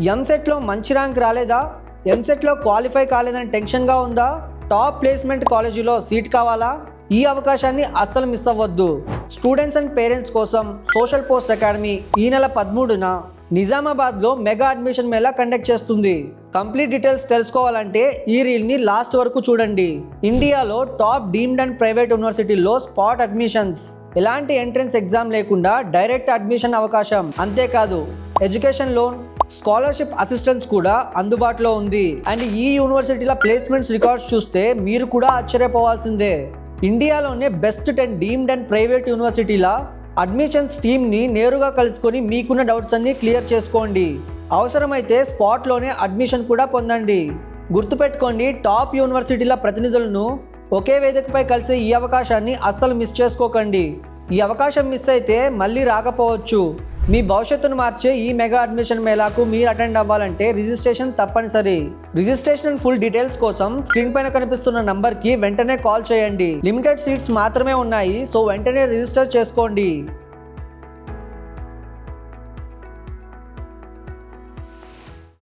ఎంసెట్లో మంచి ర్యాంక్ రాలేదా? ఎంసెట్లో క్వాలిఫై కాలేదని టెన్షన్గా ఉందా? టాప్ ప్లేస్మెంట్ కాలేజీలో సీట్ కావాలా? ఈ అవకాశాన్ని అస్సలు మిస్ అవ్వద్దు. స్టూడెంట్స్ అండ్ పేరెంట్స్ కోసం సోషల్ పోస్ట్ అకాడమీ ఈ నెల 13న నిజామాబాద్లో మెగా అడ్మిషన్ మేళా కండక్ట్ చేస్తుంది. కంప్లీట్ డీటెయిల్స్ తెలుసుకోవాలంటే ఈ రీల్ని లాస్ట్ వరకు చూడండి. ఇండియాలో టాప్ డీమ్డ్ అండ్ ప్రైవేట్ యూనివర్సిటీల్లో స్పాట్ అడ్మిషన్స్, ఎలాంటి ఎంట్రన్స్ ఎగ్జామ్ లేకుండా డైరెక్ట్ అడ్మిషన్ అవకాశం. అంతేకాదు ఎడ్యుకేషన్ లోన్, స్కాలర్షిప్ అసిస్టెన్స్ కూడా అందుబాటులో ఉంది. అండ్ ఈ యూనివర్సిటీల ప్లేస్మెంట్స్ రికార్డ్స్ చూస్తే మీరు కూడా ఆశ్చర్యపోవాల్సిందే. ఇండియాలోనే బెస్ట్ 10 డీమ్డ్ అండ్ ప్రైవేట్ యూనివర్సిటీల అడ్మిషన్స్ టీమ్ని నేరుగా కలుసుకొని మీకున్న డౌట్స్ అన్ని క్లియర్ చేసుకోండి. అవసరమైతే స్పాట్లోనే అడ్మిషన్ కూడా పొందండి. గుర్తుపెట్టుకోండి, టాప్ యూనివర్సిటీల ప్రతినిధులను ఒకే వేదికపై కలిసే ఈ అవకాశాన్ని అస్సలు మిస్ చేసుకోకండి. ఈ అవకాశం మిస్ అయితే మళ్ళీ రాకపోవచ్చు. మీ భవిష్యత్తును మార్చే ఈ మెగా అడ్మిషన్ మేళాకు మీరు అటెండ్ అవ్వాలంటే రిజిస్ట్రేషన్ తప్పనిసరి. రిజిస్ట్రేషన్ అండ్ ఫుల్ డీటెయిల్స్ కోసం స్క్రీన్ పైన కనిపిస్తున్న నంబర్కి వెంటనే కాల్ చేయండి. లిమిటెడ్ సీట్స్ మాత్రమే ఉన్నాయి, సో వెంటనే రిజిస్టర్ చేసుకోండి.